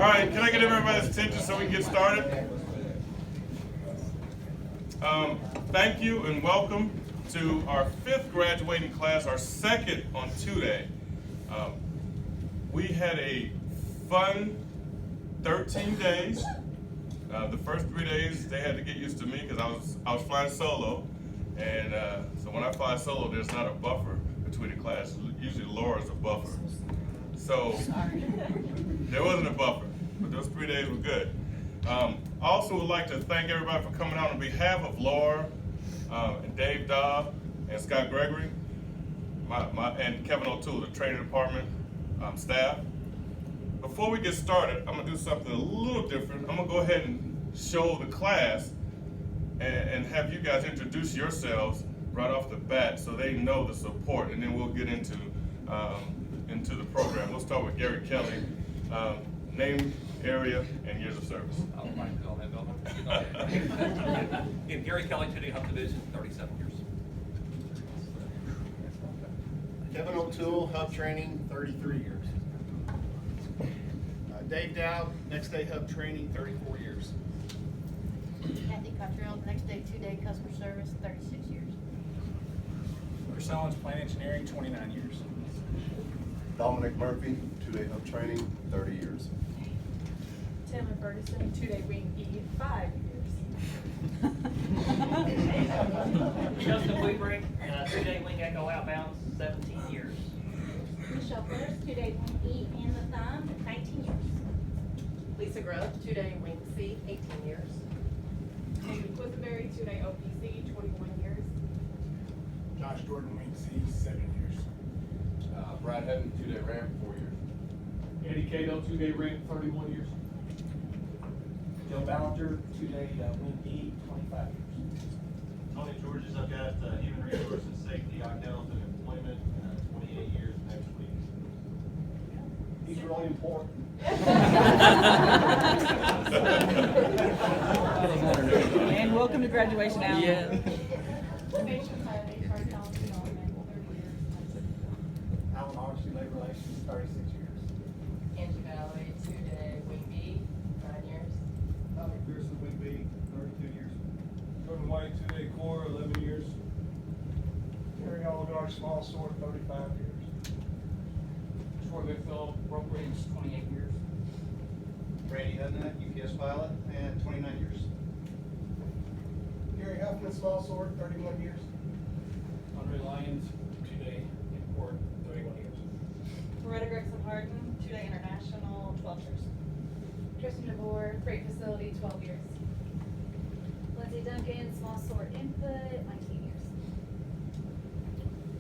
right, can I get everybody's attention so we can get started? Thank you and welcome to our 5th graduating class, our 2nd on 2-day. We had a fun 13 days. The first 3 days they had to get used to me because I was flying solo, and so when I fly solo, there's not a buffer between the classes. Usually Laura's a buffer, so there wasn't a buffer. But those 3 days were good. Also would like to thank everybody for coming out on behalf of Laura and Dave Dobb and Scott Gregory, and Kevin O'Toole, the training department staff. Before we get started, I'm gonna do something a little different. I'm gonna go ahead and show the class and have you guys introduce yourselves right off the bat so they know the support, and then we'll get into the program. We'll start with Gary Kelly. Name, area, and years of service. I don't mind filling that building. Again, Gary Kelly, 2-day Hub Division, 37 years. Kevin O'Toole, Hub Training, 33 years. Dave Dowd, Next Day Hub Training, 34 years. Kathy Cottrell, Next Day 2-day Customer Service, 36 years. Marcellus, Plant Engineering, 29 years. Dominic Murphy, 2-day Hub Training, 30 years. Taylor Ferguson, 2-day Wing E, 5 years. Justin Weebring, 2-day Wing Echo Outbound, 17 years. Michelle Flores, 2-day Wing E and the Thumb, 19 years. Lisa Grove, 2-day Wing C, 18 years. Amy Quisenberry, 2-day OPC, 21 years. Josh Jordan, Wing C, 7 years. Brad Hedden, 2-day ramp, 4 years. Eddie Cato, 2-day ramp, 31 years. Joe Ballinger, 2-day Wing E, 25 years. Tony Georges, I've got Human Resources, Safety, Octales, and Employment, 28 years next week. He's really important. And welcome to graduation, Alan. Yeah. Alan Archie, Labor Relations, 36 years. Angie Valley, 2-day Wing B, 9 years. Tommy Pearson, Wing B, 32 years. Jordan White, 2-day core, 11 years. Terry Oligar, Small Sword, 35 years. Troy McPhil, Broke Range, 28 years. Randy Hudnut, UPS pilot, and 29 years. Gary Huffman, Small Sword, 31 years. Andre Lyons, 2-day import, 31 years. Loretta Gregson Harden, 2-day International, 12 years. Tristan DeVore, Freight Facility, 12 years. Lindsay Duncan, Small Sort Input, 19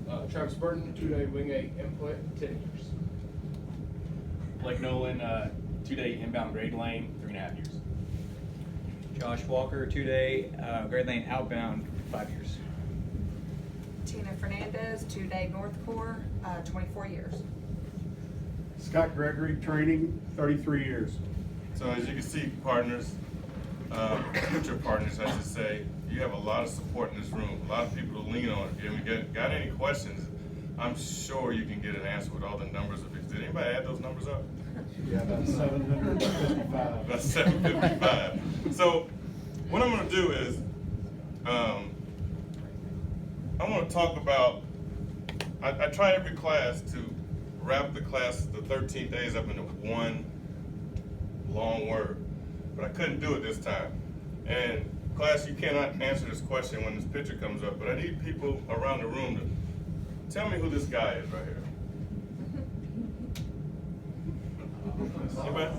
years. Travis Burton, 2-day Wing A input, 10 years. Blake Nolan, 2-day inbound grade lane, 3.5 years. Josh Walker, 2-day grade lane outbound, 5 years. Tina Fernandez, 2-day North Core, 24 years. Scott Gregory, training, 33 years. So as you can see, partners, future partners, I should say, you have a lot of support in this room, a lot of people to lean on. If you got any questions, I'm sure you can get an answer with all the numbers of it. Did anybody add those numbers up? Yeah, about 755. About 755. So what I'm going to do is I want to talk about, I try every class to wrap the class, the 13 days up into one long word, but I couldn't do it this time. And class, you cannot answer this question when this picture comes up, but I need people around the room to tell me who this guy is right here. Anybody?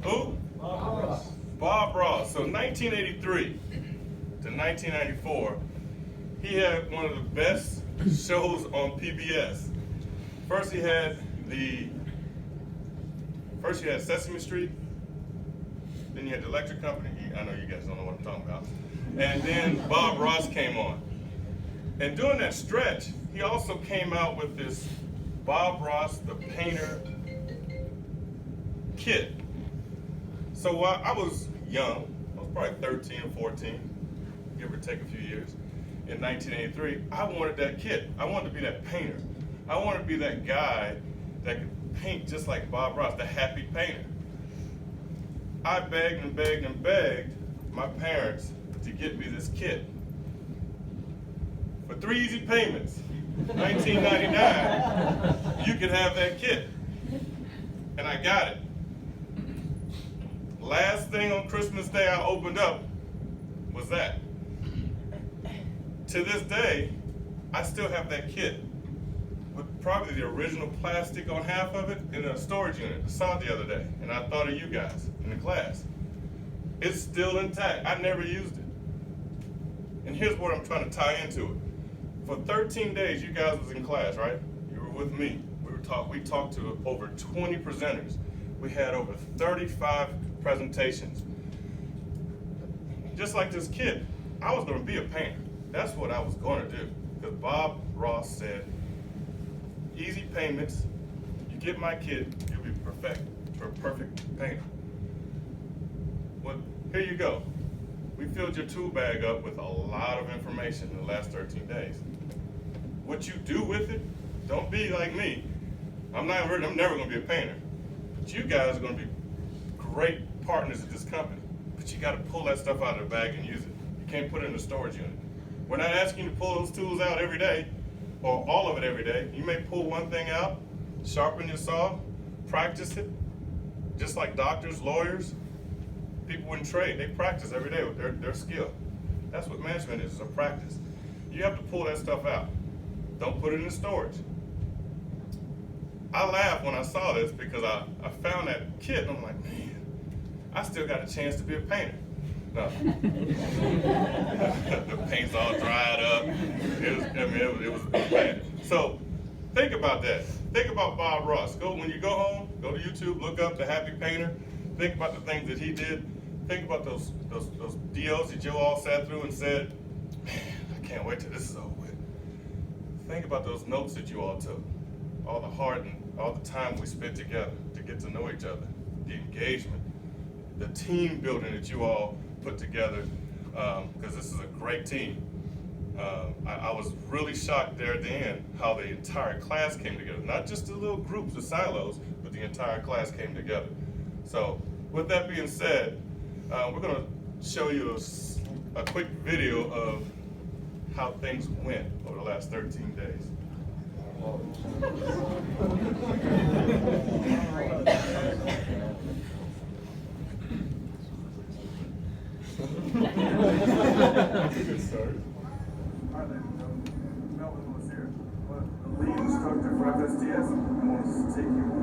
Who? Bob Ross. Bob Ross. So 1983 to 1994, he had one of the best shows on PBS. First you had Sesame Street, then you had the Electric Company. I know you guys don't know what I'm talking about. And then Bob Ross came on. And during that stretch, he also came out with this Bob Ross the Painter kit. So while I was young, I was probably 13 or 14, give or take a few years, in 1983, I wanted that kit. I wanted to be that painter. I wanted to be that guy that could paint just like Bob Ross, the happy painter. I begged and begged and begged my parents to get me this kit. For 3 easy payments, $19.99, you could have that kit. And I got it. Last thing on Christmas Day I opened up was that. To this day, I still have that kit with probably the original plastic on half of it in a storage unit. I saw it the other day, and I thought of you guys in the class. It's still intact. I never used it. And here's what I'm trying to tie into it. For 13 days, you guys was in class, right? You were with me. We talked to over 20 presenters. We had over 35 presentations. Just like this kid, I was going to be a painter. That's what I was going to do. Because Bob Ross said, easy payments, you get my kit, you'll be a perfect painter. Well, here you go. We filled your tool bag up with a lot of information in the last 13 days. What you do with it, don't be like me. I'm never going to be a painter. But you guys are going to be great partners at this company. But you got to pull that stuff out of the bag and use it. You can't put it in the storage unit. We're not asking you to pull those tools out every day, or all of it every day. You may pull one thing out, sharpen your saw, practice it. Just like doctors, lawyers, people in trade, they practice every day with their skill. That's what management is a practice. You have to pull that stuff out. Don't put it in the storage. I laughed when I saw this because I found that kit and I'm like, man, I still got a chance to be a painter. No. The paint's all dried up. It was bad. So think about that. Think about Bob Ross. When you go home, go to YouTube, look up The Happy Painter. Think about the things that he did. Think about those deals that you all sat through and said, man, I can't wait till this is over with. Think about those notes that you all took. All the heart and all the time we spent together to get to know each other. The engagement. The team building that you all put together, because this is a great team. I was really shocked there at the end how the entire class came together. Not just the little groups, the silos, but the entire class came together. So with that being said, we're going to show you a quick video of how things went over the last 13 days. Good start. Hi, ladies and gentlemen. Melvin was here, but the lead instructor for FSTS wants to take you on a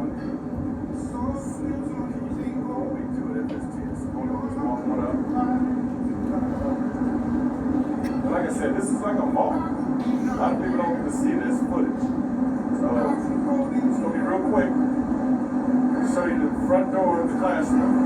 week to at FSTS. Going to just walk one up. Like I said, this is like a vault. A lot of people don't get to see this footage. So it's going to be real quick. I'll show you the front door of the classroom.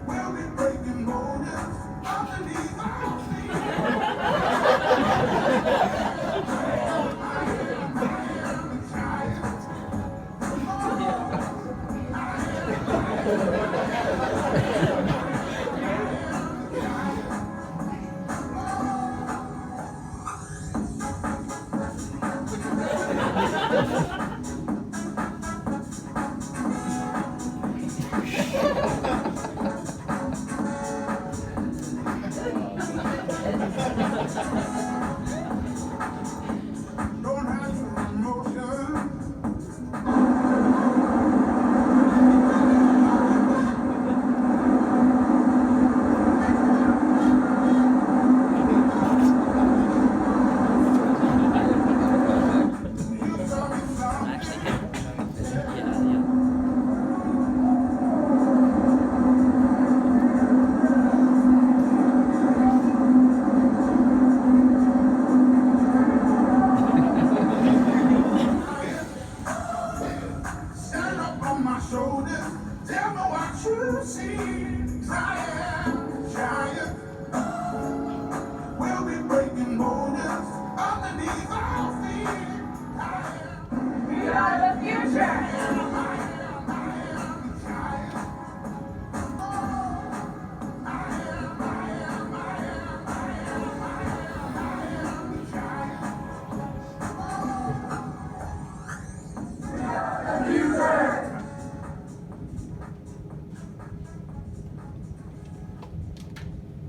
We'll be breaking borders underneath our feet.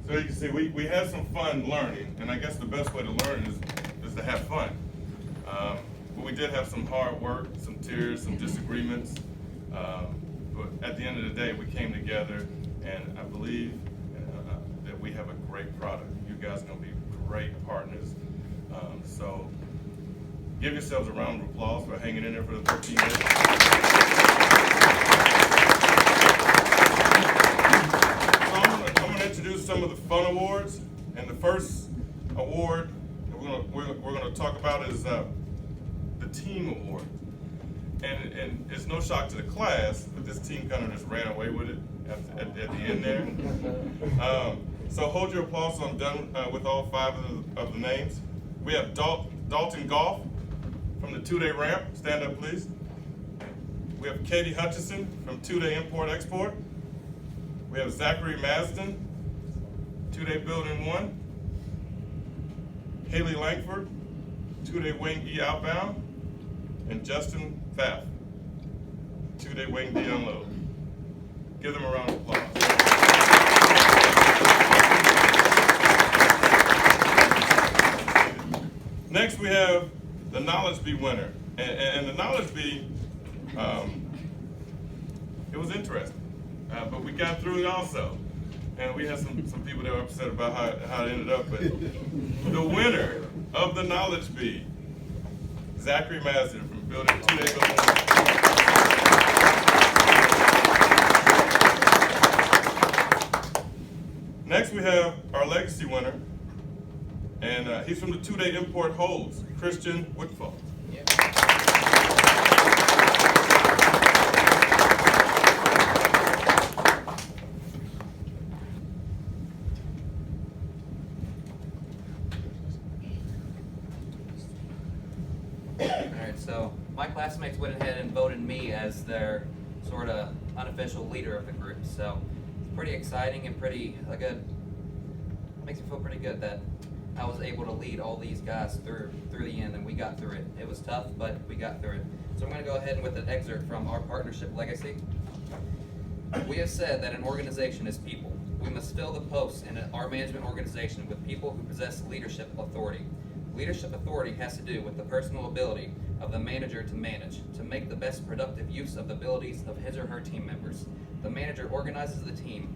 So you can see, we had some fun learning, and I guess the best way to learn is to have fun. But we did have some hard work, some tears, some disagreements. But at the end of the day, we came together, and I believe that we have a great product. You guys are going to be great partners. So give yourselves a round of applause for hanging in there for the 13 years. I'm going to introduce some of the fun awards, and the first award that we're going to talk about is the team award. And it's no shock to the class, but this team kind of just ran away with it at the end there. So hold your applause so I'm done with all 5 of the names. We have Dalton Goff from the 2-Day Ramp. Stand up, please. We have Katie Hutchison from 2-Day Import Export. We have Zachary Masden, 2-Day Building 1. Haley Langford, 2-Day Wing E Outbound. And Justin Pfaff, 2-Day Wing D Unload. Give them a round of applause. Next we have the Knowledge Bee winner. And the Knowledge Bee, it was interesting, but we got through it also. And we had some people that were upset about how it ended up, but the winner of the Knowledge Bee, Zachary Masden from Building 2-Day Building 1. Next we have our legacy winner, and he's from the 2-Day Import Holds, Christian Woodfall. So my classmates went ahead and voted me as their sort of unofficial leader of the group. So it's pretty exciting and pretty good. Makes me feel pretty good that I was able to lead all these guys through the end, and we got through it. It was tough, but we got through it. So I'm going to go ahead with an excerpt from our partnership legacy. We have said that an organization is people. We must fill the posts in our management organization with people who possess leadership authority. Leadership authority has to do with the personal ability of the manager to manage, to make the best productive use of the abilities of his or her team members. The manager organizes the team,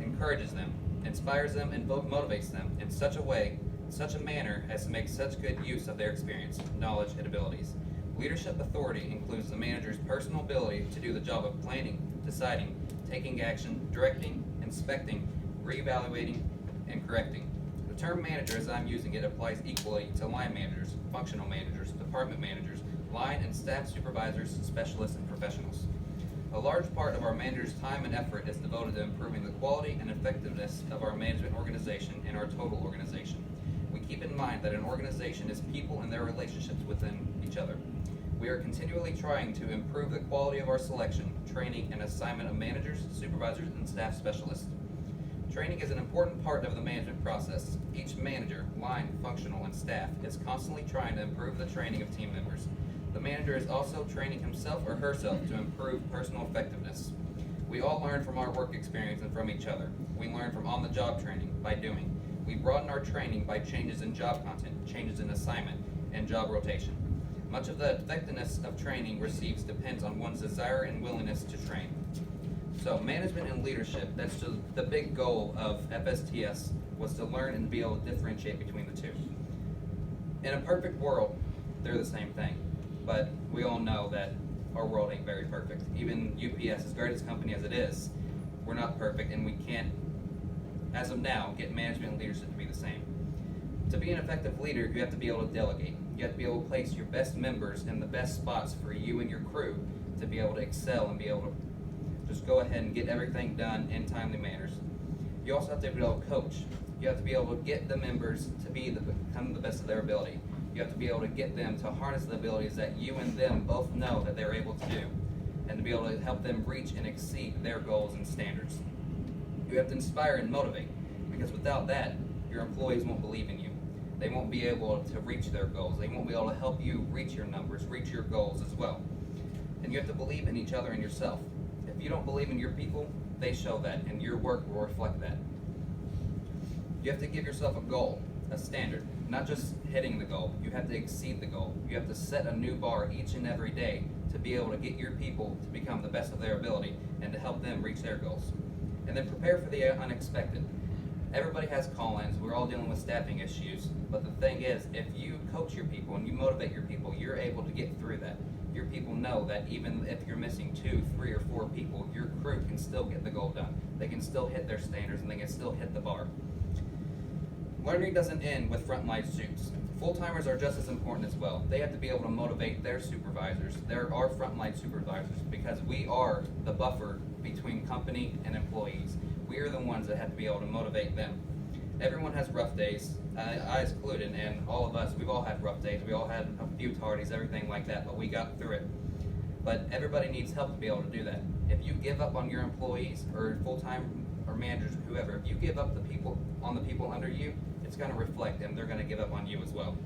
encourages them, inspires them, and motivates them in such a way, such a manner as to make such good use of their experience, knowledge, and abilities. Leadership authority includes the manager's personal ability to do the job of planning, deciding, taking action, directing, inspecting, reevaluating, and correcting. The term manager, as I'm using it, applies equally to line managers, functional managers, department managers, line and staff supervisors, specialists, and professionals. A large part of our manager's time and effort is devoted to improving the quality and effectiveness of our management organization and our total organization. We keep in mind that an organization is people and their relationships within each other. We are continually trying to improve the quality of our selection, training, and assignment of managers, supervisors, and staff specialists. Training is an important part of the management process. Each manager, line, functional, and staff is constantly trying to improve the training of team members. The manager is also training himself or herself to improve personal effectiveness. We all learn from our work experience and from each other. We learn from on-the-job training, by doing. We broaden our training by changes in job content, changes in assignment, and job rotation. Much of the effectiveness of training received depends on one's desire and willingness to train. So management and leadership, that's just the big goal of FSTS, was to learn and be able to differentiate between the two. In a perfect world, they're the same thing, but we all know that our world ain't very perfect. Even UPS, as great as a company as it is, we're not perfect, and we can't, as of now, get management and leadership to be the same. To be an effective leader, you have to be able to delegate. You have to be able to place your best members in the best spots for you and your crew to be able to excel and be able to just go ahead and get everything done in timely manners. You also have to be able to coach. You have to be able to get the members to become the best of their ability. You have to be able to get them to harness the abilities that you and them both know that they're able to do, and to be able to help them reach and exceed their goals and standards. You have to inspire and motivate, because without that, your employees won't believe in you. They won't be able to reach their goals. They won't be able to help you reach your numbers, reach your goals as well. And you have to believe in each other and yourself. If you don't believe in your people, they show that, and your work will reflect that. You have to give yourself a goal, a standard, not just hitting the goal. You have to exceed the goal. You have to set a new bar each and every day to be able to get your people to become the best of their ability and to help them reach their goals. And then prepare for the unexpected. Everybody has call-ins. We're all dealing with staffing issues. But the thing is, if you coach your people and you motivate your people, you're able to get through that. Your people know that even if you're missing 2, 3, or 4 people, your crew can still get the goal done. They can still hit their standards, and they can still hit the bar. Learning doesn't end with frontline suits. Full-timers are just as important as well. They have to be able to motivate their supervisors. There are frontline supervisors, because we are the buffer between company and employees. We are the ones that have to be able to motivate them. Everyone has rough days, I excluded, and all of us, we've all had rough days. We all had a few tardies, everything like that, but we got through it. But everybody needs help to be able to do that. If you give up on your employees, or full-time, or managers, whoever, if you give up on the people under you, it's going to reflect, and they're going to give up on you as well.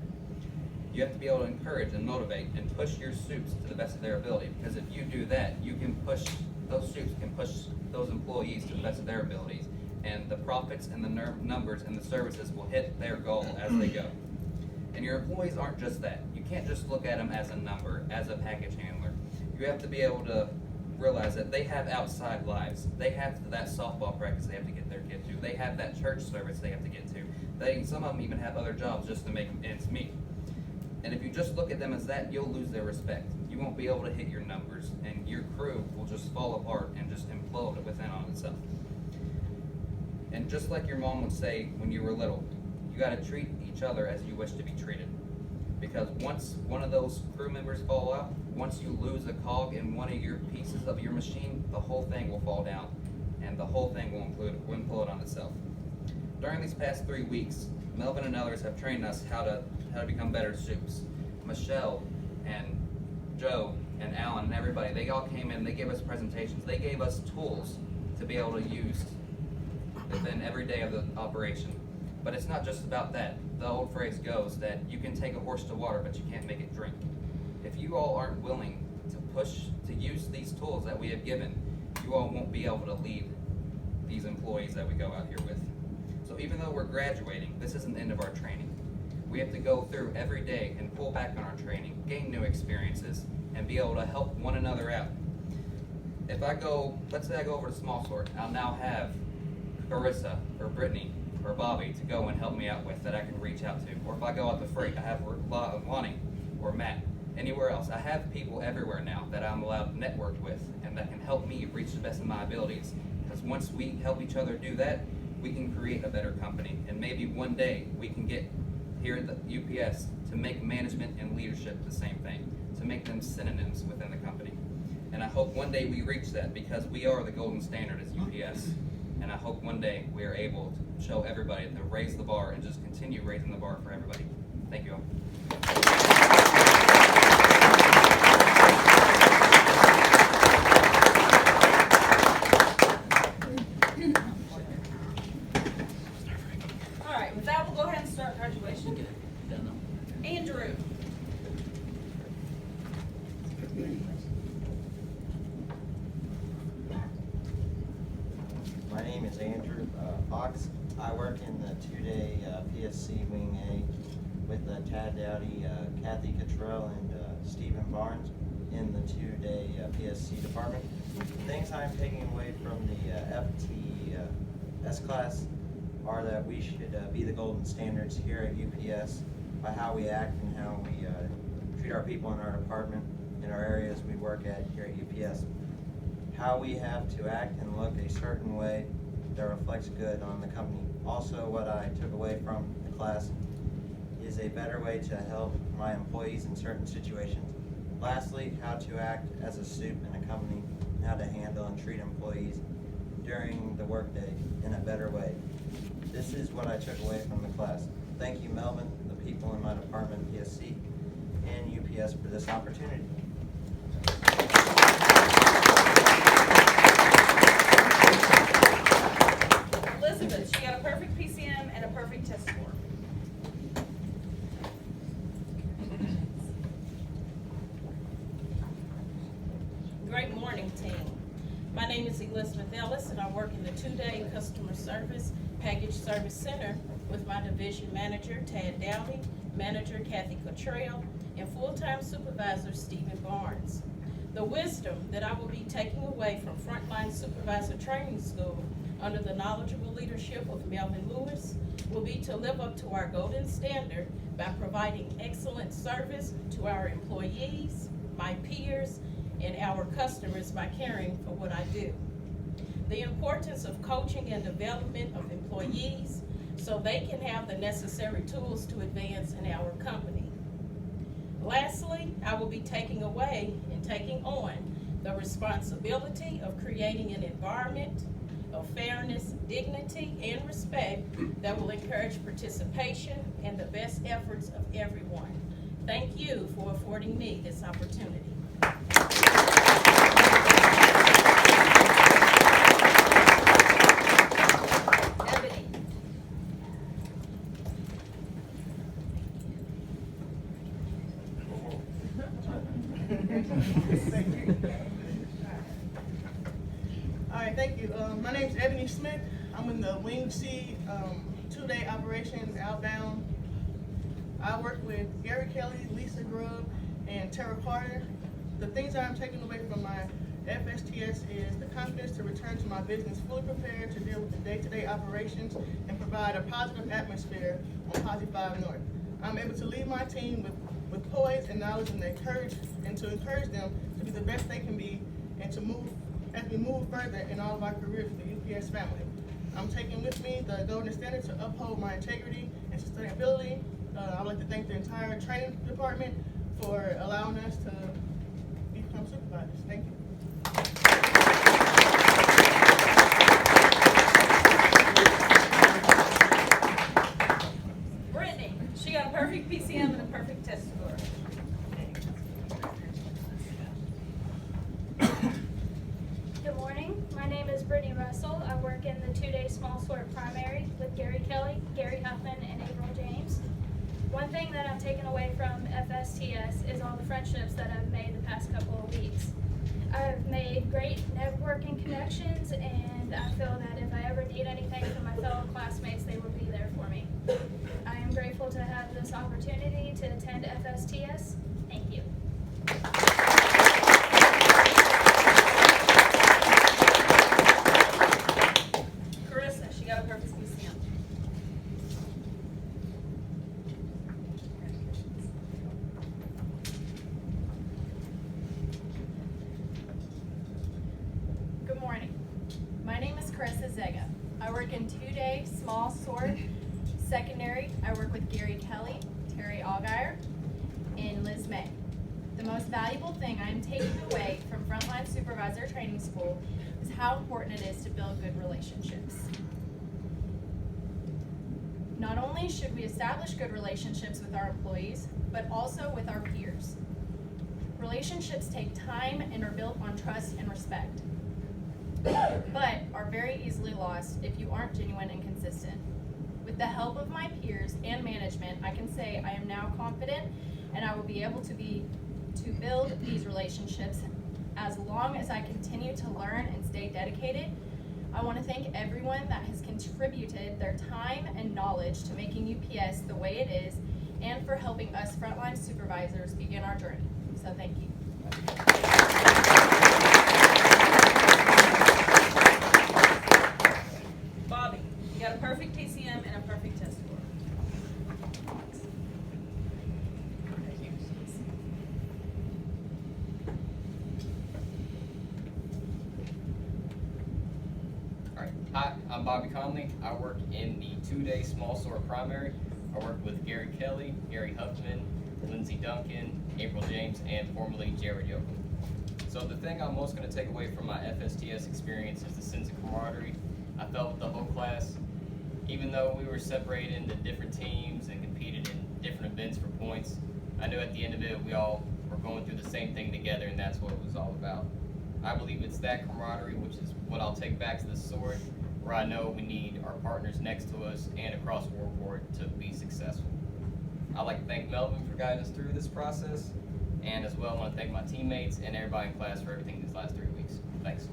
You have to be able to encourage and motivate and push your soups to the best of their ability, because if you do that, you can push, those soups can push those employees to the best of their abilities, and the profits and the numbers and the services will hit their goal as they go. And your employees aren't just that. You can't just look at them as a number, as a package handler. You have to be able to realize that they have outside lives. They have that softball practice they have to get their kid to. They have that church service they have to get to. Some of them even have other jobs just to make ends meet. And if you just look at them as that, you'll lose their respect. You won't be able to hit your numbers, and your crew will just fall apart and just implode within on itself. And just like your mom would say when you were little, you got to treat each other as you wish to be treated. Because once one of those crew members fall out, once you lose a cog in one of your pieces of your machine, the whole thing will fall down, and the whole thing will implode on itself. During these past 3 weeks, Melvin and others have trained us how to become better soups. Michelle and Joe and Alan and everybody, they all came in, they gave us presentations, they gave us tools to be able to use within every day of the operation. But it's not just about that. The old phrase goes that you can take a horse to water, but you can't make it drink. If you all aren't willing to use these tools that we have given, you all won't be able to lead these employees that we go out here with. So even though we're graduating, this isn't the end of our training. We have to go through every day and pull back on our training, gain new experiences, and be able to help one another out. If let's say I go over to Small Sort, I'll now have Carissa or Brittany or Bobby to go and help me out with that I can reach out to. Or if I go out to Freight, I have Lonnie or Matt. Anywhere else, I have people everywhere now that I'm allowed to network with and that can help me reach the best of my abilities. Because once we help each other do that, we can create a better company. And maybe one day we can get here at the UPS to make management and leadership the same thing, to make them synonyms within the company. And I hope one day we reach that, because we are the golden standard as UPS. And I hope one day we are able to show everybody to raise the bar and just continue raising the bar for everybody. Thank you all. is Andrew Fox. I work in the two-day PSC Wing A with Tad Dowdy, Kathy Cottrell, and Stephen Barnes in the two-day PSC department. Things I'm taking away from the FTS class are that we should be the golden standards here at UPS by how we act and how we treat our people in our department, in our areas we work at here at UPS. How we have to act and look a certain way that reflects good on the company. Also, what I took away from the class is a better way to help my employees in certain situations. Lastly, how to act as a soup in a company, and how to handle and treat employees during the workday in a better way. This is what I took away from the class. Thank you, Melvin, the people in my department, PSC, and UPS for this opportunity. Elizabeth, she got a perfect PCM and a perfect test score. Great morning, team. My name is Elizabeth Ellis, and I work in the two-day customer service package service center with my division manager, Tad Dowdy, manager Kathy Cottrell, and full-time supervisor Stephen Barnes. The wisdom that I will be taking away from Frontline Supervisor Training School under the knowledgeable leadership of Melvin Lewis will be to live up to our golden standard by providing excellent service to our employees, my peers, and our customers by caring for what I do. The importance of coaching and development of employees so they can have the necessary tools to advance in our company. Lastly, I will be taking away and taking on the responsibility of creating an environment of fairness, dignity, and respect that will encourage participation and the best efforts of everyone. Thank you for affording me this opportunity. All right, thank you. My name is Ebony Smith. I'm in the Wing C two-day operations outbound. I work with Gary Kelly, Lisa Grubb, and Tara Carter. The things that I'm taking away from my FSTS is the confidence to return to my business fully prepared to deal with the day-to-day operations and provide a positive atmosphere on Posse 5 North. I'm able to lead my team with poise and knowledge and to encourage them to be the best they can be and to move as we move further in all of our careers with the UPS family. I'm taking with me the golden standard to uphold my integrity and sustainability. I would like to thank the entire training department for allowing us to become supervisors. Thank you. Brittany, she got a perfect PCM and a perfect test score. Good morning. My name is Brittany Russell. I work in the two-day small sort primary with Gary Kelly, Gary Huffman, and April James. One thing that I've taken away from FSTS is all the friendships that I've made the past couple of weeks. I've made great networking connections, and I feel that if I ever need anything from my fellow classmates, they will be there for me. I am grateful to have this opportunity to attend FSTS. Thank you. Carissa, she got a perfect PCM. Good morning. My name is Carissa Zega. I work in two-day small sort secondary. I work with Gary Kelly, Terry Allgaier, and Liz May. The most valuable thing I am taking away from Frontline Supervisor Training School is how important it is to build good relationships. Not only should we establish good relationships with our employees, but also with our peers. Relationships take time and are built on trust and respect, but are very easily lost if you aren't genuine and consistent. With the help of my peers and management, I can say I am now confident and I will be able to build these relationships as long as I continue to learn and stay dedicated. I want to thank everyone that has contributed their time and knowledge to making UPS the way it is and for helping us frontline supervisors begin our journey. So thank you. Bobby, you got a perfect PCM and a perfect test score. Alright, hi, I'm Bobby Conley. I work in the 2-day small store primary. I work with Gary Kelly, Gary Huffman, Lindsey Duncan, April James, and formerly Jared Yoakum. So the thing I'm most going to take away from my FSTS experience is the sense of camaraderie I felt with the whole class. Even though we were separated into different teams and competed in different events for points, I knew at the end of it we all were going through the same thing together, and that's what it was all about. I believe it's that camaraderie which is what I'll take back to the sword, where I know we need our partners next to us and across Warport to be successful. I'd like to thank Melvin for guiding us through this process, and as well I want to thank my teammates and everybody in class for everything these last 3 weeks. Thanks.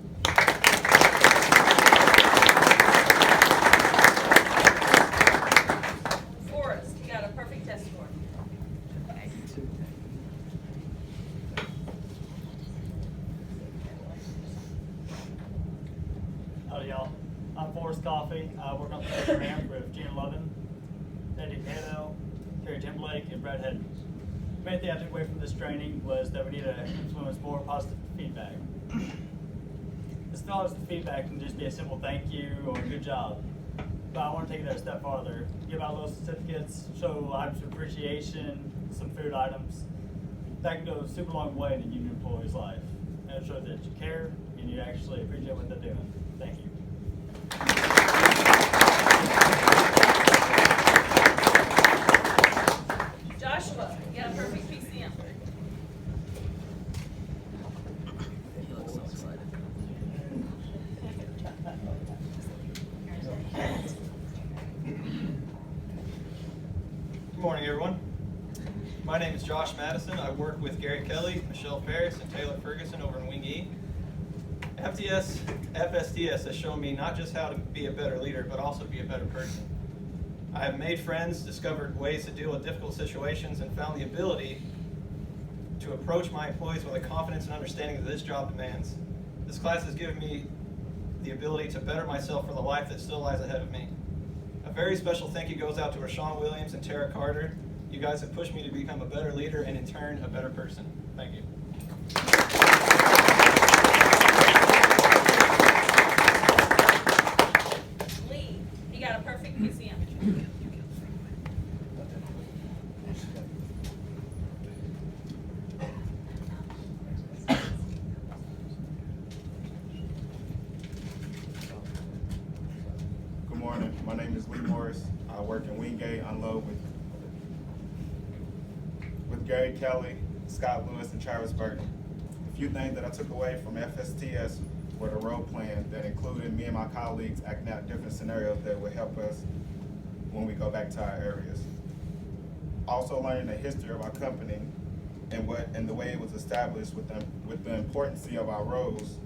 Forrest, you got a perfect test score. Howdy y'all. I'm Forrest Coffey. I work on the second ramp with Gene Lovin, Eddie Hano, Terry Timblake, and Brad Hedden. The main thing I took away from this training was that we need to influence more positive feedback. As far as the feedback can just be a simple thank you or good job. But I want to take it a step farther. Give out little certificates, show items of appreciation, some food items. That can go a super long way in a union employee's life. And it shows that you care and you actually appreciate what they're doing. Thank you. Joshua, you got a perfect PCM. He looks so excited. Good morning, everyone. My name is Josh Madison. I work with Gary Kelly, Michelle Ferris, and Taylor Ferguson over in Wing E. FSTS has shown me not just how to be a better leader, but also be a better person. I have made friends, discovered ways to deal with difficult situations, and found the ability to approach my employees with a confidence and understanding that this job demands. This class has given me the ability to better myself for the life that still lies ahead of me. A very special thank you goes out to Rashawn Williams and Tara Carter. You guys have pushed me to become a better leader and in turn a better person. Thank you. Lee, you got a perfect PCM. Good morning. My name is Lee Morris. I work in Wingate Unload with Gary Kelly, Scott Lewis, and Travis Burton. A few things that I took away from FSTS were the role plan that included me and my colleagues acting out different scenarios that would help us when we go back to our areas. Also learning the history of our company and the way it was established with the importance of our roles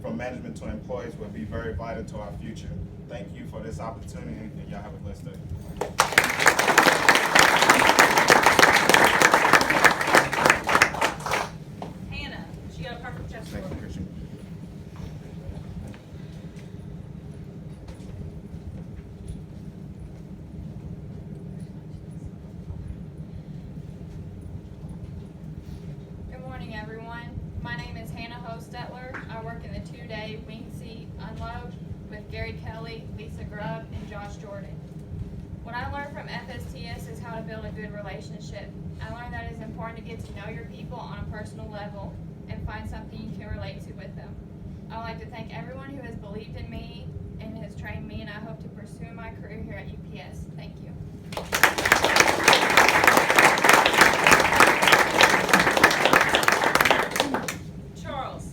from management to employees would be very vital to our future. Thank you for this opportunity, and y'all have a blessed day. Hannah, she got a perfect test score. Thank you, Christian. Good morning, everyone. My name is Hannah Hostetler. I work in the 2-day Wing C Unload with Gary Kelly, Lisa Grubb, and Josh Jordan. What I learned from FSTS is how to build a good relationship. I learned that it's important to get to know your people on a personal level and find something you can relate to with them. I would like to thank everyone who has believed in me and has trained me, and I hope to pursue my career here at UPS. Thank you. Charles.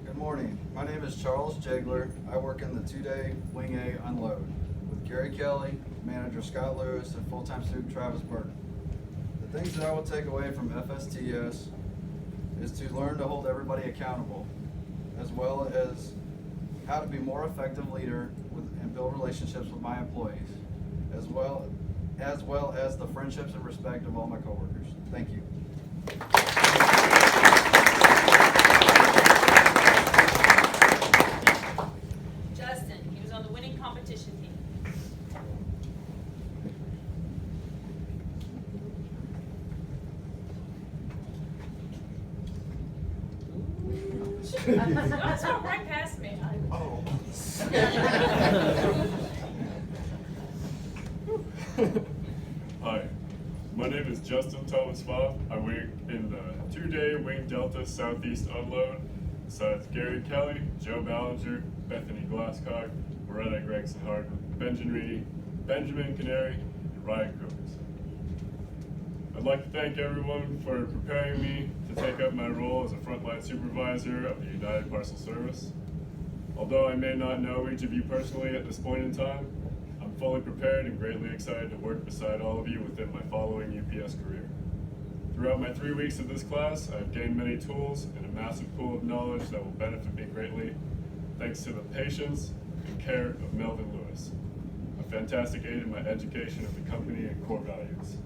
Good morning. My name is Charles Jegler. I work in the 2-day Wing A unload with Gary Kelly, manager Scott Lewis, and full-time student Travis Burton. The things that I will take away from FSTS is to learn to hold everybody accountable, as well as how to be more effective leader and build relationships with my employees, as well as the friendships and respect of all my coworkers. Thank you. Justin, he was on the winning competition team. That's what right past me. Oh. Hi, my name is Justin Thomas-Fobb. I work in the 2-day Wing Delta Southeast Unload, besides Gary Kelly, Joe Ballinger, Bethany Glasscock, Loretta Gregson-Hart, Benjamin Canary, and Ryan Cookes. I'd like to thank everyone for preparing me to take up my role as a frontline supervisor of the United Parcel Service. Although I may not know each of you personally at this point in time, I'm fully prepared and greatly excited to work beside all of you within my following UPS career. Throughout my 3 weeks of this class, I've gained many tools and a massive pool of knowledge that will benefit me greatly, thanks to the patience and care of Melvin Lewis, a fantastic aid in my education of the company and core values.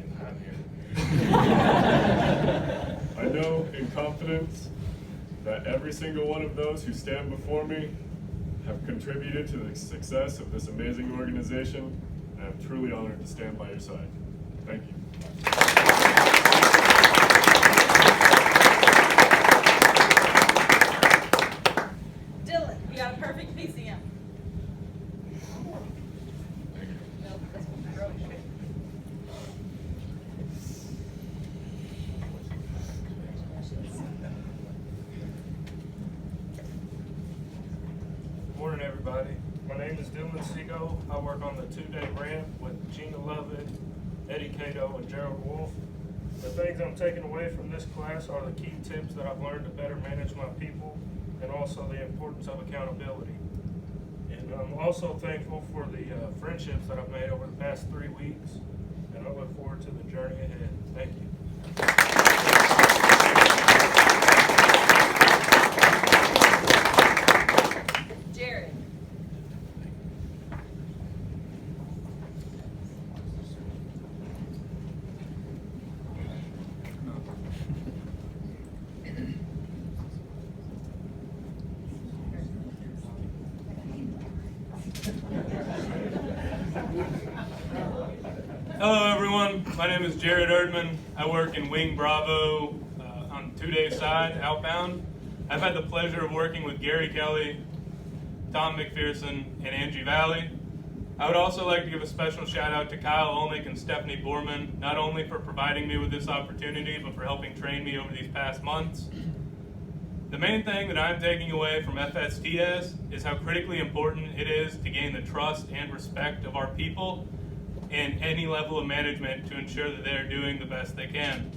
And I'm here. I know in confidence that every single one of those who stand before me have contributed to the success of this amazing organization, and I'm truly honored to stand by your side. Thank you. Dylan, you got a perfect PCM. Morning, everybody. My name is Dylan Seago. I work on the 2-day ramp with Gina Lovett, Eddie Cato, and Gerald Wolf. The things I'm taking away from this class are the key tips that I've learned to better manage my people and also the importance of accountability. And I'm also thankful for the friendships that I've made over the past 3 weeks, and I look forward to the journey ahead. Thank you. Jared. Hello everyone, my name is Jared Erdman. I work in Wing Bravo on the 2-day side, outbound. I've had the pleasure of working with Gary Kelly, Tom McPherson, and Angie Valley. I would also like to give a special shout out to Kyle Olnick and Stephanie Borman, not only for providing me with this opportunity, but for helping train me over these past months. The main thing that I'm taking away from FSTS is how critically important it is to gain the trust and respect of our people and any level of management to ensure that they're doing the best they can.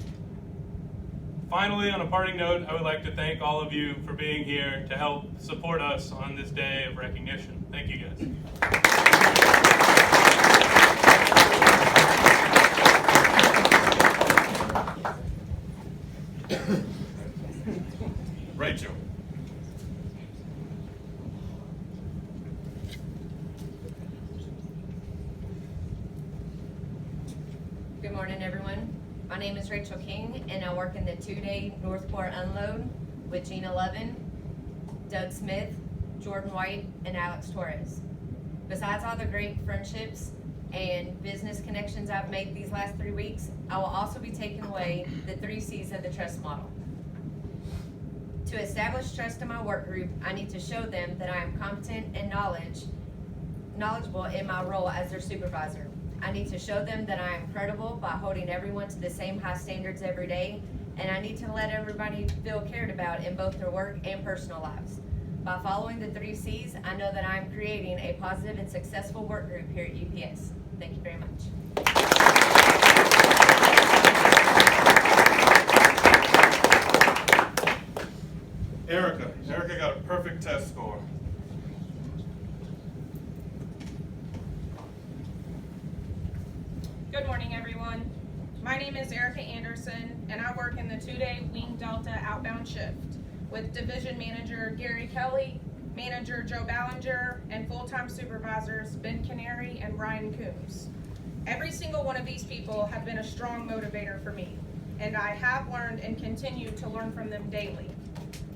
Finally, on a parting note, I would like to thank all of you for being here to help support us on this day of recognition. Thank you, guys. Rachel. Good morning, everyone. My name is Rachel King, and I work in the 2-day Northport Unload with Gina Lovin, Doug Smith, Jordan White, and Alex Torres. Besides all the great friendships and business connections I've made these last 3 weeks, I will also be taking away the 3 C's of the trust model. To establish trust in my work group, I need to show them that I am competent and knowledgeable in my role as their supervisor. I need to show them that I am credible by holding everyone to the same high standards every day, and I need to let everybody feel cared about in both their work and personal lives. By following the 3 C's, I know that I am creating a positive and successful work group here at UPS. Thank you very much. Erica got a perfect test score. Good morning, everyone. My name is Erica Anderson, and I work in the 2-day Wing Delta outbound shift with Division Manager Gary Kelly, Manager Joe Ballinger, and full-time supervisors Ben Canary and Ryan Coombs. Every single one of these people have been a strong motivator for me, and I have learned and continue to learn from them daily.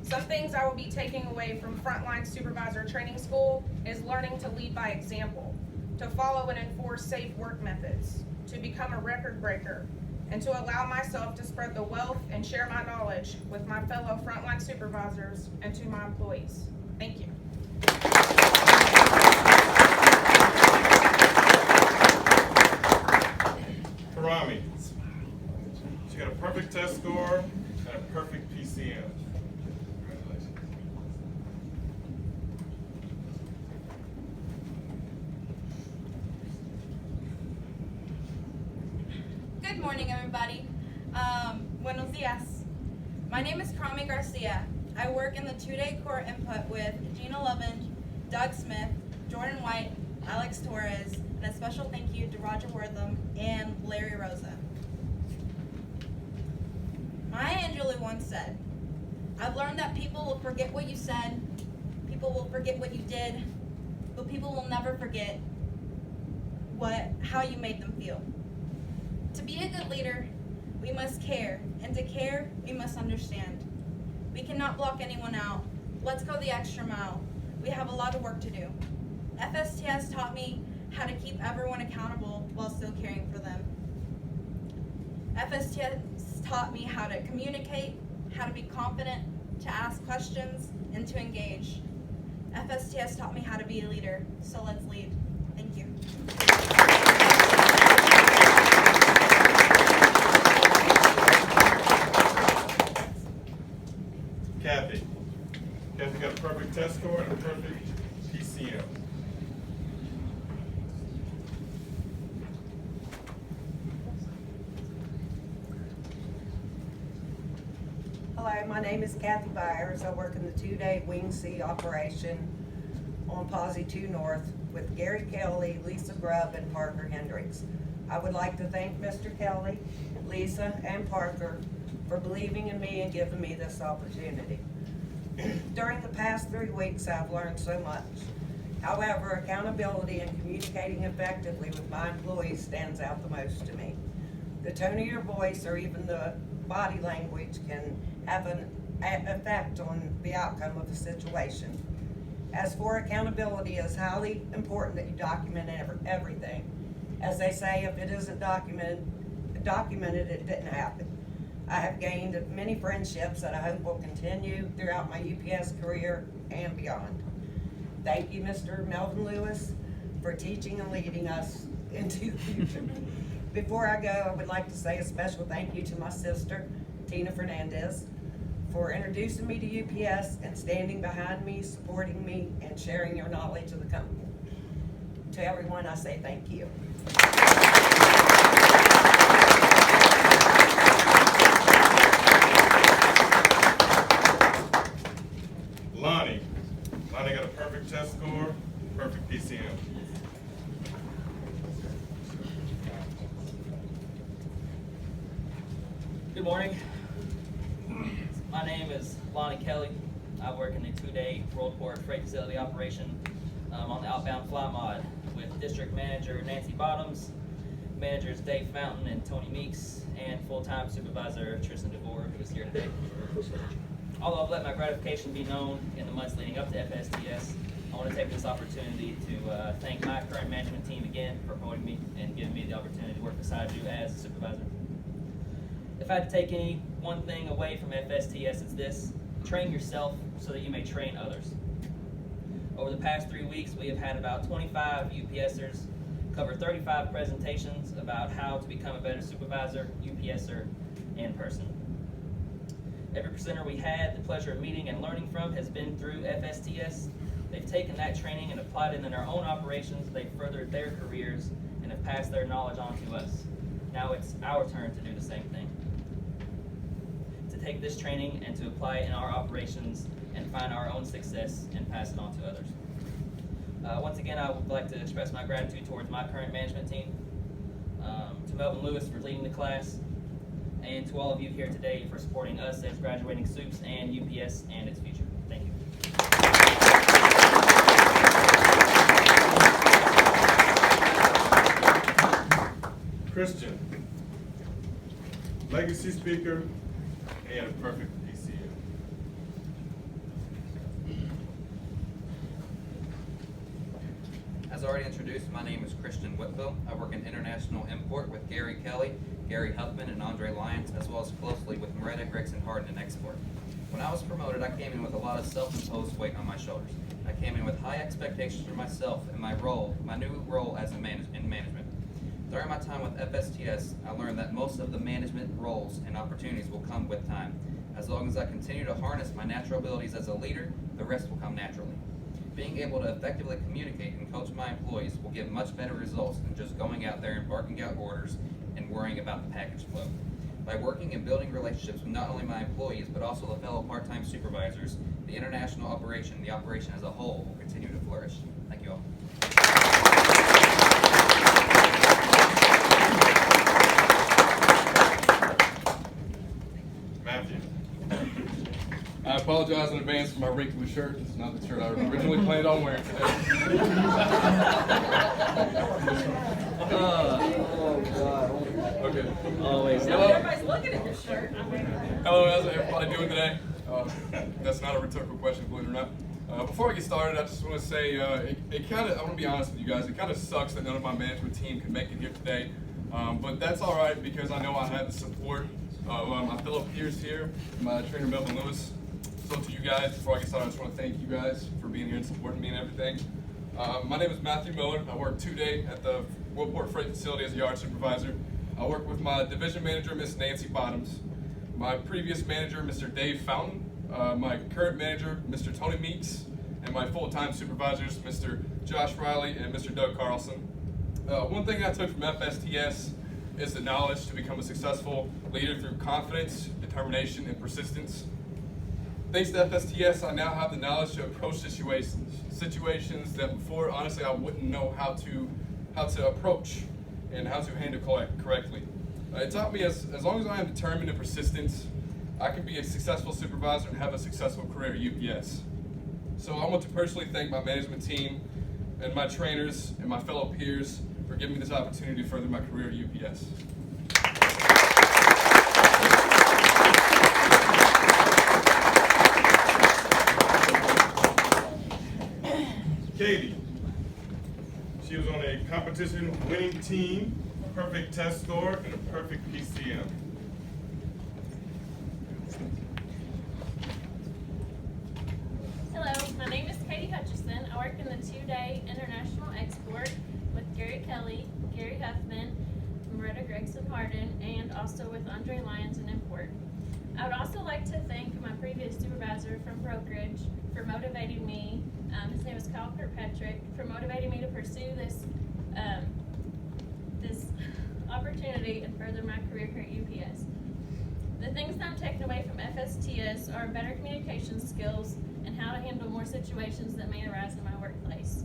Some things I will be taking away from Frontline Supervisor Training School is learning to lead by example, to follow and enforce safe work methods, to become a record breaker, and to allow myself to spread the wealth and share my knowledge with my fellow frontline supervisors and to my employees. Thank you. Karami, she got a perfect test score and a perfect PCM. Congratulations. Good morning, everybody. Buenos dias. My name is Karami Garcia. I work in the 2-day core input with Gina Levin, Doug Smith, Jordan White, Alex Torres, and a special thank you to Roger Wortham and Larry Rosa. Maya Angelou once said, "I've learned that people will forget what you said, people will forget what you did, but people will never forget how you made them feel." To be a good leader, we must care, and to care, we must understand. We cannot block anyone out. Let's go the extra mile. We have a lot of work to do. FSTS taught me how to keep everyone accountable while still caring for them. FSTS taught me how to communicate, how to be confident, to ask questions, and to engage. FSTS taught me how to be a leader, so let's lead. Thank you. Kathy. Kathy got a perfect test score and a perfect PCM. Hello, my name is Kathy Byers. I work in the 2-day Wing C operation on Posse 2 North with Gary Kelly, Lisa Grubb, and Parker Hendricks. I would like to thank Mr. Kelly, Lisa, and Parker for believing in me and giving me this opportunity. During the past 3 weeks, I've learned so much. However, accountability and communicating effectively with my employees stands out the most to me. The tone of your voice or even the body language can have an effect on the outcome of a situation. As for accountability, it's highly important that you document everything. As they say, if it isn't documented, it didn't happen. I have gained many friendships that I hope will continue throughout my UPS career and beyond. Thank you, Mr. Melvin Lewis, for teaching and leading us into the future. Before I go, I would like to say a special thank you to my sister, Tina Fernandez, for introducing me to UPS and standing behind me, supporting me, and sharing your knowledge of the company. To everyone, I say thank you. Lonnie. Lonnie got a perfect test score, perfect PCM. Good morning. My name is Lonnie Kelly. I work in the 2-day Worldport Freight Facility operation on the outbound fly mod with District Manager Nancy Bottoms, Managers Dave Fountain and Tony Meeks, and full-time Supervisor Tristan DeVore, who is here today. Although I've let my gratification be known in the months leading up to FSTS, I want to take this opportunity to thank my current management team again for promoting me and giving me the opportunity to work beside you as a supervisor. If I had to take any one thing away from FSTS, it's this: train yourself so that you may train others. Over the past 3 weeks, we have had about 25 UPSers cover 35 presentations about how to become a better supervisor, UPSer, and person. Every presenter we had the pleasure of meeting and learning from has been through FSTS. They've taken that training and applied it in their own operations. They've furthered their careers and have passed their knowledge on to us. Now it's our turn to do the same thing. To take this training and to apply it in our operations and find our own success and pass it on to others. Once again, I would like to express my gratitude towards my current management team, to Melvin Lewis for leading the class, and to all of you here today for supporting us as graduating Supes and UPS and its future. Thank you. Christian, legacy speaker, and a perfect PCM. As already introduced, my name is Christian Whitfield. I work in international import with Gary Kelly, Gary Huffman, and Andre Lyons, as well as closely with Moretta, Gregson, Harden, and export. When I was promoted, I came in with a lot of self-imposed weight on my shoulders. I came in with high expectations for myself and my new role as in management. During my time with FSTS, I learned that most of the management roles and opportunities will come with time. As long as I continue to harness my natural abilities as a leader, the rest will come naturally. Being able to effectively communicate and coach my employees will give much better results than just going out there and barking out orders and worrying about the package flow. By working and building relationships with not only my employees, but also the fellow part-time supervisors, the international operation, the operation as a whole will continue to flourish. Thank you all. Matthew. I apologize in advance for my wrinkly shirt. This is not the shirt I originally planned on wearing today. Okay. Always. Everybody's looking at your shirt. Hello, how's everybody doing today? That's not a rhetorical question, believe it or not. Before I get started, I just want to say I want to be honest with you guys. It kind of sucks that none of my management team can make it here today, but that's all right because I know I have the support of my fellow peers here, my trainer Melvin Lewis. So to you guys, before I get started, I just want to thank you guys for being here and supporting me and everything. My name is Matthew Miller. I work 2 days at the Worldport Freight Facility as a yard supervisor. I work with my division manager, Miss Nancy Bottoms, my previous manager, Mr. Dave Fountain, my current manager, Mr. Tony Meeks, and my full-time supervisors, Mr. Josh Riley and Mr. Doug Carlson. One thing I took from FSTS is the knowledge to become a successful leader through confidence, determination, and persistence. Thanks to FSTS, I now have the knowledge to approach situations that before, honestly, I wouldn't know how to approach and how to handle correctly. It taught me as long as I am determined and persistent, I can be a successful supervisor and have a successful career at UPS. So I want to personally thank my management team and my trainers and my fellow peers for giving me this opportunity to further my career at UPS. Katie. She was on a competition winning team, perfect test score, and a perfect PCM. Hello, my name is Katie Hutchison. I work in the 2-day international export with Gary Kelly, Gary Huffman, Moretta Gregson Harden, and also with Andre Lyons in import. I would also like to thank my previous supervisor from brokerage for motivating me. His name is Kyle Kirkpatrick, for motivating me to pursue this opportunity and further my career here at UPS. The things that I'm taking away from FSTS are better communication skills and how to handle more situations that may arise in my workplace.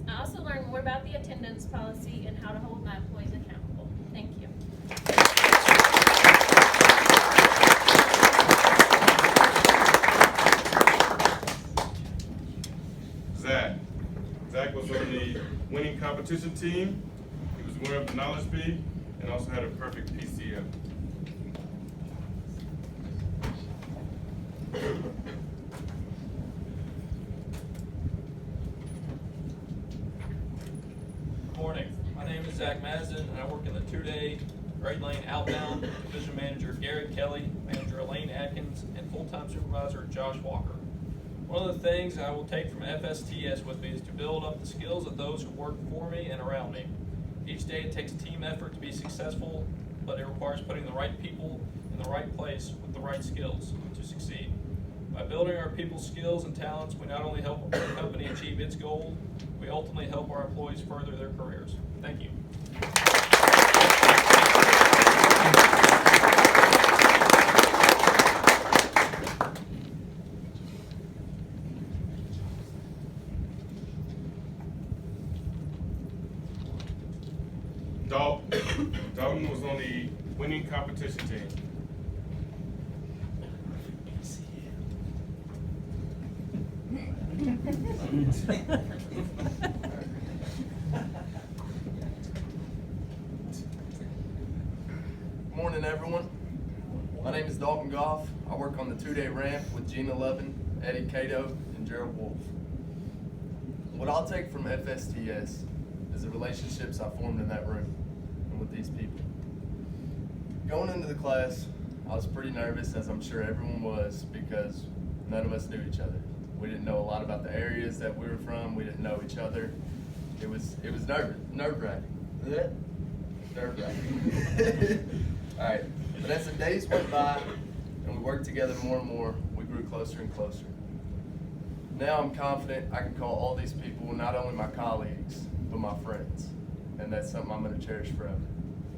I also learned more about the attendance policy and how to hold my employees accountable. Thank you. Zach was on the winning competition team. He was winner of the knowledge bee and also had a perfect PCM. Morning. My name is Zach Madison, and I work in the 2-day grade lane outbound. Division manager Gary Kelly, manager Elaine Atkins, and full-time supervisor Josh Walker. One of the things I will take from FSTS with me is to build up the skills of those who work for me and around me. Each day it takes a team effort to be successful, but it requires putting the right people in the right place with the right skills to succeed. By building our people's skills and talents, we not only help our company achieve its goal, we ultimately help our employees further their careers. Thank you. Dalton. Dalton was on the winning competition team. Morning, everyone. My name is Dalton Goff. I work on the 2-day ramp with Gina Levin, Eddie Cato, and Gerald Wolf. What I'll take from FSTS is the relationships I formed in that room and with these people. Going into the class, I was pretty nervous, as I'm sure everyone was, because none of us knew each other. We didn't know a lot about the areas that we were from. We didn't know each other. It was nerve-wracking. Nerve-wracking. All right, but as the days went by and we worked together more and more, we grew closer and closer. Now I'm confident I can call all these people not only my colleagues, but my friends. And that's something I'm going to cherish forever.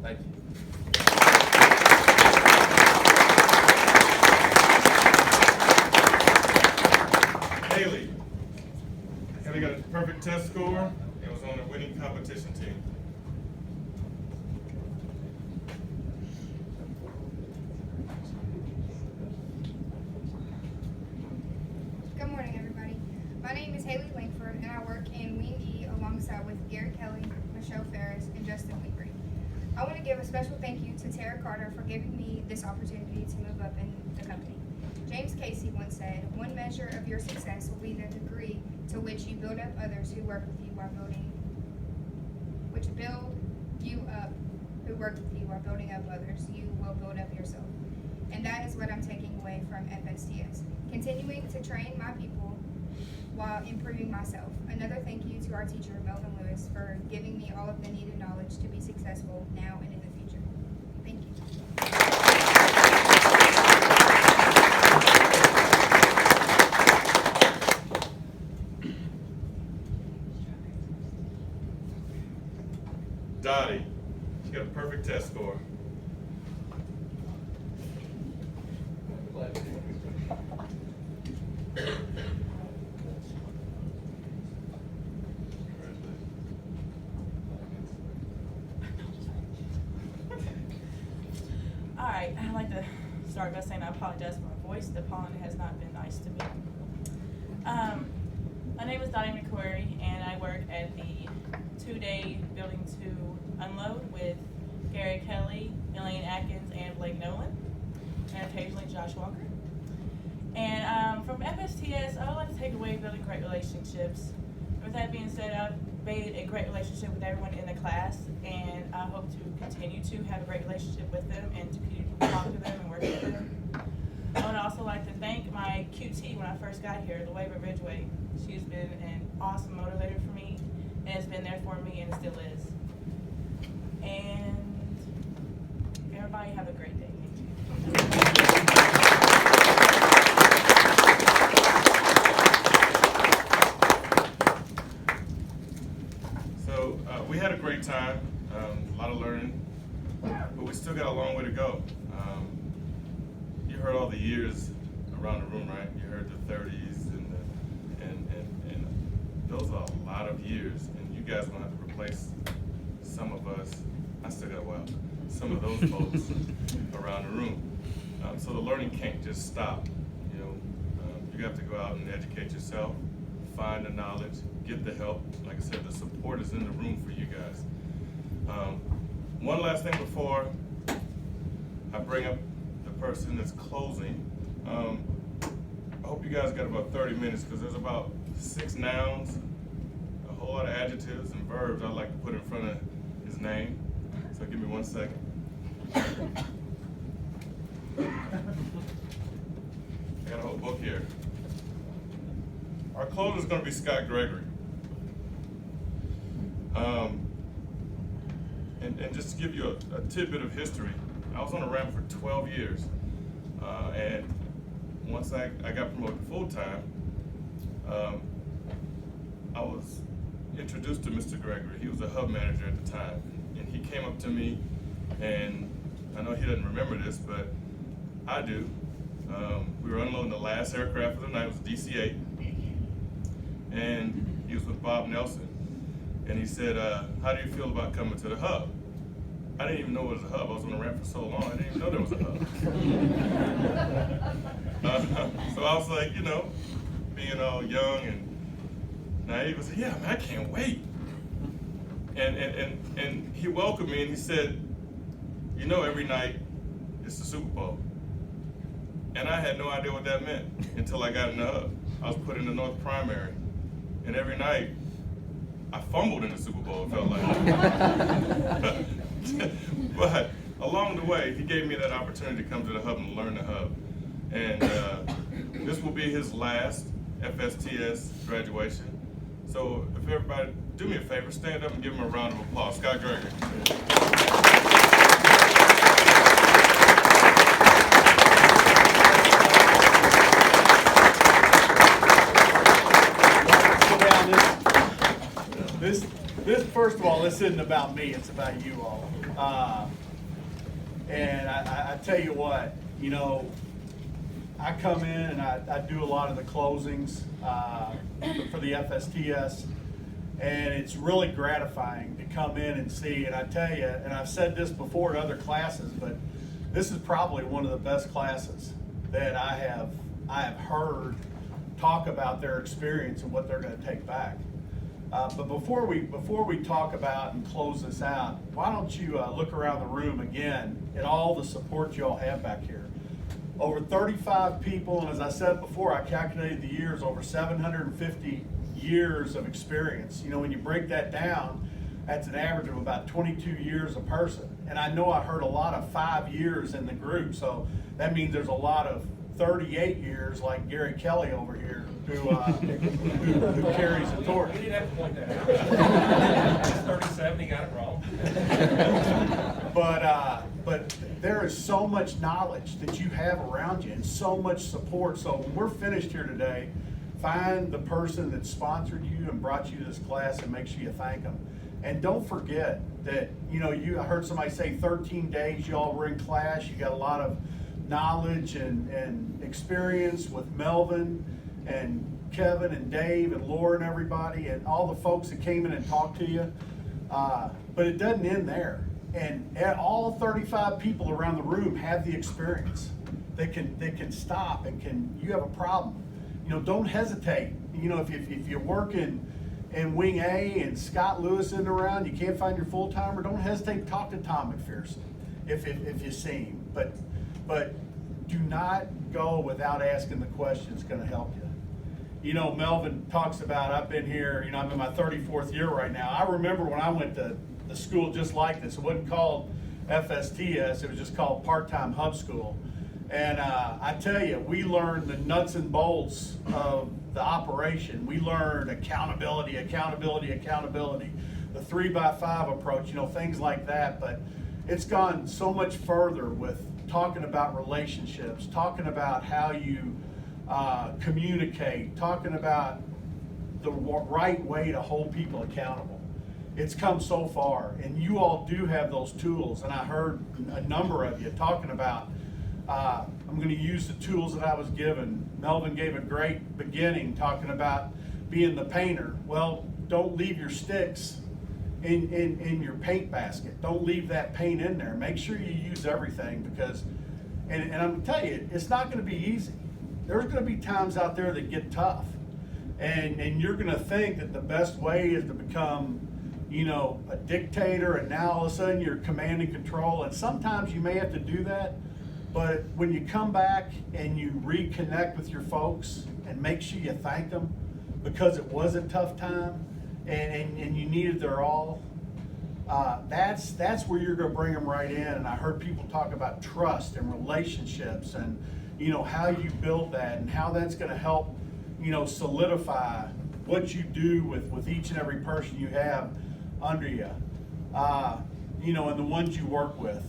Thank you. Haley. Haley got a perfect test score and was on the winning competition team. Good morning, everybody. My name is Haley Langford, and I work in Wing E alongside with Gary Kelly, Michelle Ferris, and Justin Weebury. I want to give a special thank you to Tara Carter for giving me this opportunity to move up in the company. James Casey once said, "One measure of your success will be the degree to which you build up others who work with you while building up others, you will build up yourself." And that is what I'm taking away from FSTS. Continuing to train my people while improving myself. Another thank you to our teacher, Melvin Lewis, for giving me all of the needed knowledge to be successful now and in the future. Thank you. Dottie, she got a perfect test score. Alright, I'd like to start by saying I apologize for my voice. The pollen has not been nice to me. My name is Dottie McQuarrie, and I work at the 2-day Building 2 Unload with Gary Kelly, Elaine Atkins, and Blake Nolan, and occasionally Josh Walker. And from FSTS, I would like to take away building great relationships. With that being said, I've made a great relationship with everyone in the class, and I hope to continue to have a great relationship with them and to continue to talk to them and work with them. I would also like to thank my QT when I first got here, the Wave at Ridgeway. She's been an awesome motivator for me, and has been there for me, and it still is. And everybody have a great day. So we had a great time, a lot of learning, but we still got a long way to go. You heard all the years around the room, right? You heard the 30s and those are a lot of years, and you guys are gonna have to replace some of us. I still got a while. Some of those folks around the room. So the learning can't just stop. You know, you have to go out and educate yourself, find the knowledge, get the help. Like I said, the support is in the room for you guys. One last thing before I bring up the person that's closing. I hope you guys got about 30 minutes because there's about 6 nouns, a whole lot of adjectives and verbs I'd like to put in front of his name. So give me 1 second. I got a whole book here. Our closer is going to be Scott Gregory. And just to give you a tidbit of history, I was on a ramp for 12 years. And once I got promoted to full-time, I was introduced to Mr. Gregory. He was a hub manager at the time. And he came up to me, and I know he doesn't remember this, but I do. We were unloading the last aircraft of the night. It was DC-8. And he was with Bob Nelson. And he said, how do you feel about coming to the hub? I didn't even know it was a hub. I was on the ramp for so long, I didn't even know there was a hub. So I was like, you know, being all young and naive, I said, yeah, man, I can't wait. And he welcomed me and he said, you know, every night it's the Super Bowl. And I had no idea what that meant until I got in the hub. I was put in the North Primary. And every night, I fumbled in the Super Bowl, it felt like. But along the way, he gave me that opportunity to come to the hub and learn the hub. And this will be his last FSTS graduation. So if everybody, do me a favor, stand up and give him a round of applause. Scott Gregory. This first of all, this isn't about me, it's about you all. And I tell you what, you know, I come in and I do a lot of the closings for the FSTS, and it's really gratifying to come in and see. And I tell you, and I've said this before to other classes, but this is probably one of the best classes that I have heard talk about their experience and what they're going to take back. But before we talk about and close this out, why don't you look around the room again at all the support you all have back here. Over 35 people, and as I said before, I calculated the years, over 750 years of experience. You know, when you break that down, that's an average of about 22 years a person. And I know I heard a lot of 5 years in the group, so that means there's a lot of 38 years like Gary Kelly over here who carries the torch. You didn't have to point that out. It's 37, he got it wrong. But there is so much knowledge that you have around you and so much support. So when we're finished here today, find the person that sponsored you and brought you to this class and make sure you thank them. And don't forget that, you know, I heard somebody say 13 days you all were in class. You got a lot of knowledge and experience with Melvin and Kevin and Dave and Laura and everybody and all the folks that came in and talked to you. But it doesn't end there. And all 35 people around the room have the experience. They can stop and you have a problem. You know, don't hesitate. You know, if you work in Wing A and Scott Lewis isn't around, you can't find your full-timer, don't hesitate to talk to Tom McPherson if you see him. But do not go without asking the question that's going to help you. You know, Melvin talks about, I've been here, you know, I'm in my 34th year right now. I remember when I went to the school just like this. It wasn't called FSTS, it was just called Part-Time Hub School. And I tell you, we learned the nuts and bolts of the operation. We learned accountability, the 3x5 approach, you know, things like that. But it's gone so much further with talking about relationships, talking about how you communicate, talking about the right way to hold people accountable. It's come so far, and you all do have those tools, and I heard a number of you talking about, I'm going to use the tools that I was given. Melvin gave a great beginning talking about being the painter. Well, don't leave your sticks in your paint basket. Don't leave that paint in there. Make sure you use everything because, and I'm going to tell you, it's not going to be easy. There's going to be times out there that get tough, and you're going to think that the best way is to become, you know, a dictator, and now all of a sudden you're command and control, and sometimes you may have to do that, but when you come back and you reconnect with your folks and make sure you thank them because it was a tough time and you needed their all, that's where you're going to bring them right in. And I heard people talk about trust and relationships and, you know, how you build that and how that's going to help, you know, solidify what you do with each and every person you have under you, you know, and the ones you work with.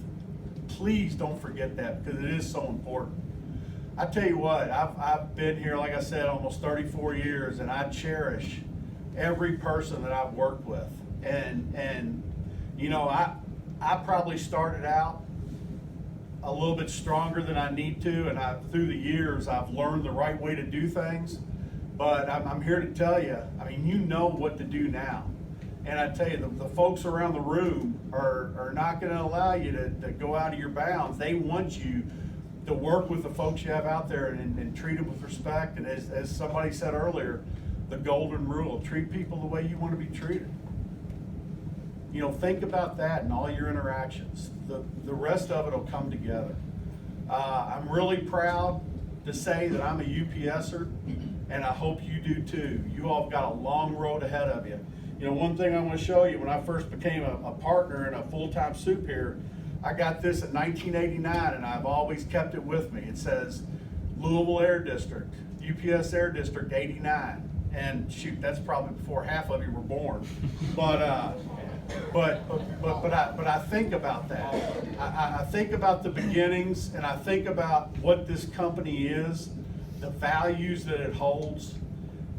Please don't forget that because it is so important. I tell you what, I've been here, like I said, almost 34 years, and I cherish every person that I've worked with. And you know, I probably started out a little bit stronger than I need to, and through the years I've learned the right way to do things. But I'm here to tell you, I mean, you know what to do now. And I tell you, the folks around the room are not gonna allow you to go out of your bounds. They want you to work with the folks you have out there and treat them with respect. And as somebody said earlier, the golden rule, treat people the way you want to be treated. You know, think about that in all your interactions. The rest of it will come together. I'm really proud to say that I'm a UPSer, and I hope you do too. You all have got a long road ahead of you. You know, one thing I want to show you, when I first became a partner and a full-time soup here, I got this in 1989, and I've always kept it with me. It says Louisville Air District, UPS Air District 89. And shoot, that's probably before half of you were born. But I think about that. I think about the beginnings, and I think about what this company is, the values that it holds.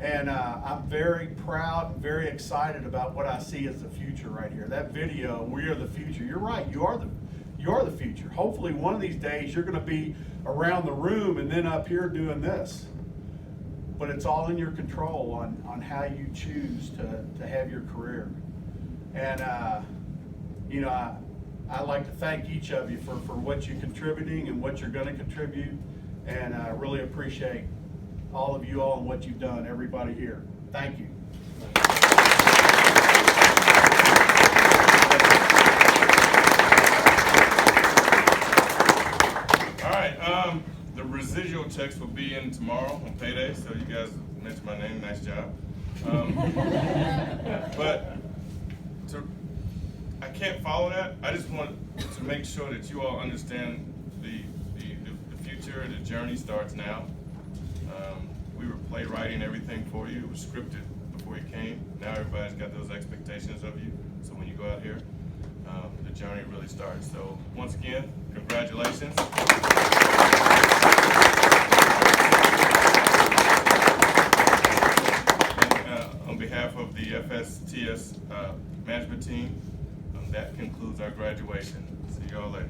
And I'm very proud and very excited about what I see as the future right here. That video, we are the future. You're right, you are the future. Hopefully one of these days you're gonna be around the room and then up here doing this. But it's all in your control on how you choose to have your career. And you know, I'd like to thank each of you for what you're contributing and what you're gonna contribute. And I really appreciate all of you all and what you've done, everybody here. Thank you. All right, the residual checks will be in tomorrow on payday, so you guys mentioned my name, nice job. But I can't follow that. I just want to make sure that you all understand the future, the journey starts now. We were playwriting everything for you. It was scripted before you came. Now everybody's got those expectations of you. So when you go out here, the journey really starts. So once again, congratulations. And, on behalf of the FSTS management team, that concludes our graduation. See you all later.